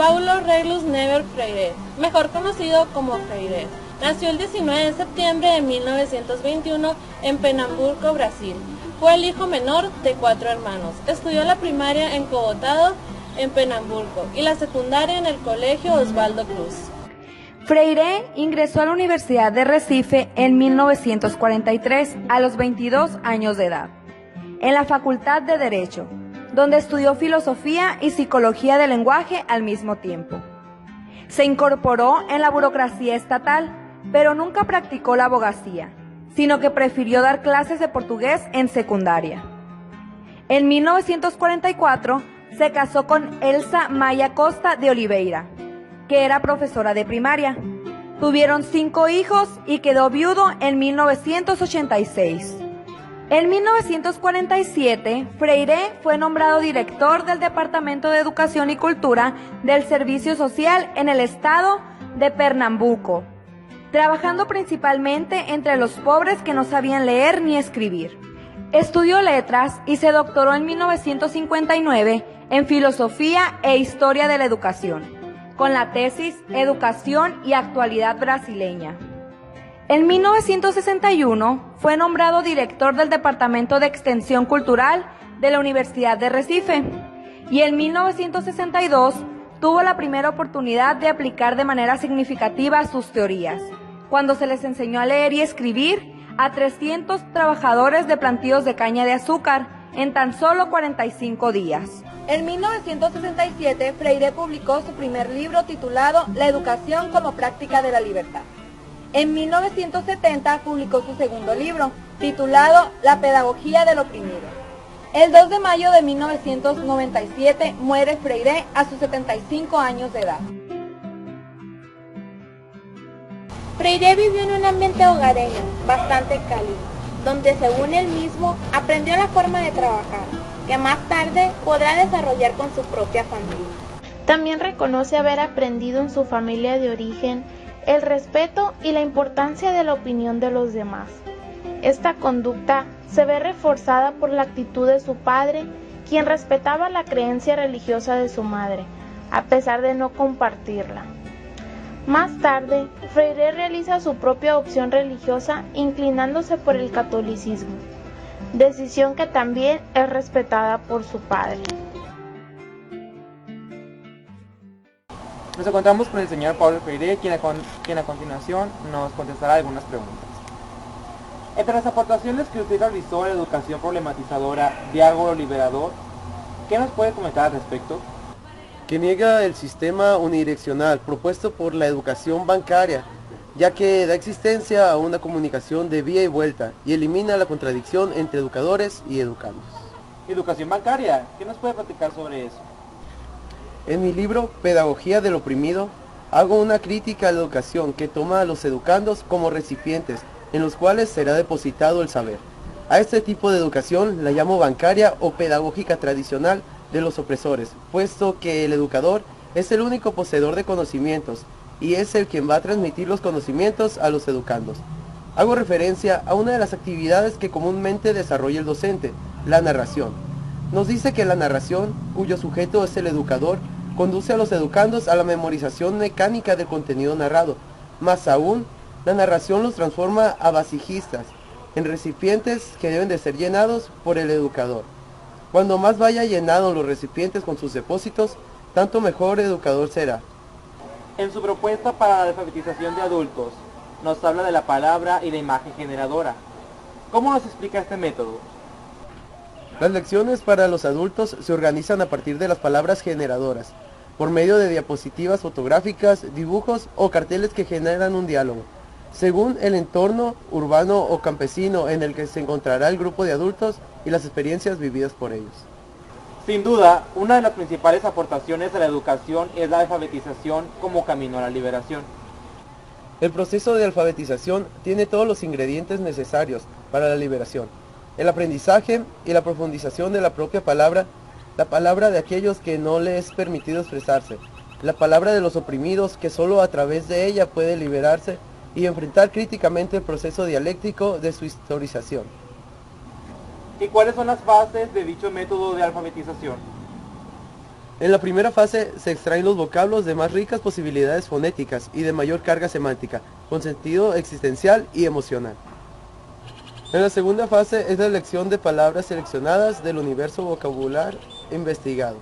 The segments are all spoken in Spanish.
Paulo Reglus Never Freire, mejor conocido como Freire, nació el 19 de septiembre de 1921 en Pernambuco, Brasil. Fue el hijo menor de 4 hermanos. Estudió la primaria en Cogotado, en Pernambuco, y la secundaria en el Colegio Osvaldo Cruz. Freire ingresó a la Universidad de Recife en 1943, a los 22 años de edad, en la Facultad de Derecho, donde estudió filosofía y psicología del lenguaje al mismo tiempo. Se incorporó en la burocracia estatal, pero nunca practicó la abogacía, sino que prefirió dar clases de portugués en secundaria. En 1944 se casó con Elsa Maia Costa de Oliveira, que era profesora de primaria. Tuvieron 5 hijos y quedó viudo en 1986. En 1947, Freire fue nombrado director del Departamento de Educación y Cultura del Servicio Social en el estado de Pernambuco, trabajando principalmente entre los pobres que no sabían leer ni escribir. Estudió letras y se doctoró en 1959 en Filosofía e Historia de la Educación, con la tesis Educación y Actualidad Brasileña. En 1961 fue nombrado director del Departamento de Extensión Cultural de la Universidad de Recife y en 1962 tuvo la primera oportunidad de aplicar de manera significativa sus teorías, cuando se les enseñó a leer y escribir a 300 trabajadores de plantíos de caña de azúcar en tan solo 45 días. En 1967, Freire publicó su primer libro titulado La educación como práctica de la libertad. En 1970 publicó su segundo libro, titulado La pedagogía del oprimido. El 2 de mayo de 1997 muere Freire a sus 75 años de edad. Freire vivió en un ambiente hogareño, bastante cálido, donde según él mismo aprendió la forma de trabajar, que más tarde podrá desarrollar con su propia familia. También reconoce haber aprendido en su familia de origen el respeto y la importancia de la opinión de los demás. Esta conducta se ve reforzada por la actitud de su padre, quien respetaba la creencia religiosa de su madre, a pesar de no compartirla. Más tarde, Freire realiza su propia opción religiosa inclinándose por el catolicismo, decisión que también es respetada por su padre. Nos encontramos con el señor Paulo Freire, quien a continuación nos contestará algunas preguntas. Entre las aportaciones que usted realizó a la educación problematizadora, diálogo liberador, ¿qué nos puede comentar al respecto? Que niega el sistema unidireccional propuesto por la educación bancaria, ya que da existencia a una comunicación de vía y vuelta y elimina la contradicción entre educadores y educandos. Educación bancaria, ¿qué nos puede platicar sobre eso? En mi libro Pedagogía del oprimido, hago una crítica a la educación que toma a los educandos como recipientes en los cuales será depositado el saber. A este tipo de educación la llamo bancaria o pedagógica tradicional de los opresores, puesto que el educador es el único poseedor de conocimientos y es el quien va a transmitir los conocimientos a los educandos. Hago referencia a una de las actividades que comúnmente desarrolla el docente, la narración. Nos dice que la narración, cuyo sujeto es el educador, conduce a los educandos a la memorización mecánica del contenido narrado. Más aún, la narración los transforma a vasijistas, en recipientes que deben de ser llenados por el educador. Cuando más vaya llenado los recipientes con sus depósitos, tanto mejor educador será. En su propuesta para la alfabetización de adultos, nos habla de la palabra y la imagen generadora. ¿Cómo nos explica este método? Las lecciones para los adultos se organizan a partir de las palabras generadoras, por medio de diapositivas fotográficas, dibujos o carteles que generan un diálogo, según el entorno urbano o campesino en el que se encontrará el grupo de adultos y las experiencias vividas por ellos. Sin duda, una de las principales aportaciones a la educación es la alfabetización como camino a la liberación. El proceso de alfabetización tiene todos los ingredientes necesarios para la liberación. El aprendizaje y la profundización de la propia palabra, la palabra de aquellos que no les es permitido expresarse, la palabra de los oprimidos que solo a través de ella puede liberarse y enfrentar críticamente el proceso dialéctico de su historización. ¿Y cuáles son las bases de dicho método de alfabetización? En la primera fase se extraen los vocablos de más ricas posibilidades fonéticas y de mayor carga semántica, con sentido existencial y emocional. En la segunda fase es la elección de palabras seleccionadas del universo vocabular investigado.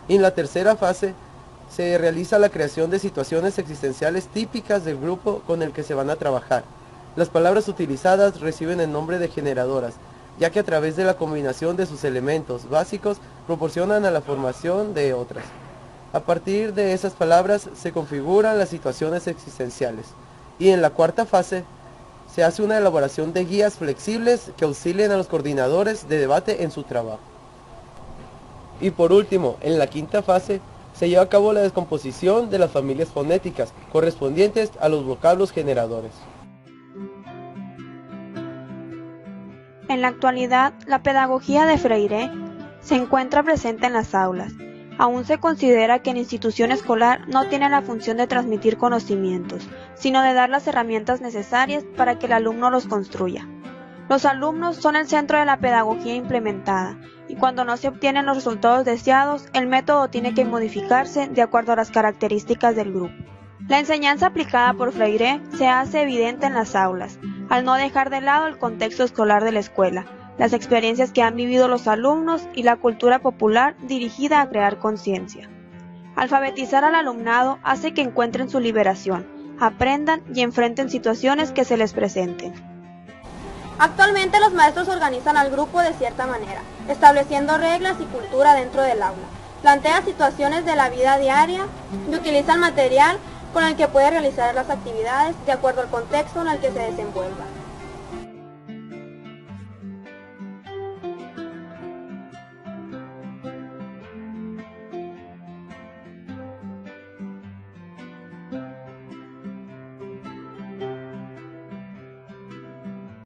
Y en la tercera fase se realiza la creación de situaciones existenciales típicas del grupo con el que se van a trabajar. Las palabras utilizadas reciben el nombre de generadoras, ya que a través de la combinación de sus elementos básicos proporcionan a la formación de otras. A partir de esas palabras se configuran las situaciones existenciales. Y en la cuarta fase se hace una elaboración de guías flexibles que auxilien a los coordinadores de debate en su trabajo. Y por último, en la quinta fase, se lleva a cabo la descomposición de las familias fonéticas correspondientes a los vocablos generadores. En la actualidad, la pedagogía de Freire se encuentra presente en las aulas. Aún se considera que la institución escolar no tiene la función de transmitir conocimientos, sino de dar las herramientas necesarias para que el alumno los construya. Los alumnos son el centro de la pedagogía implementada, y cuando no se obtienen los resultados deseados, el método tiene que modificarse de acuerdo a las características del grupo. La enseñanza aplicada por Freire se hace evidente en las aulas, al no dejar de lado el contexto escolar de la escuela, las experiencias que han vivido los alumnos y la cultura popular dirigida a crear conciencia. Alfabetizar al alumnado hace que encuentren su liberación, aprendan y enfrenten situaciones que se les presenten. Actualmente los maestros organizan al grupo de cierta manera, estableciendo reglas y cultura dentro del aula. Plantea situaciones de la vida diaria y utiliza el material con el que puede realizar las actividades de acuerdo al contexto en el que se desenvuelva.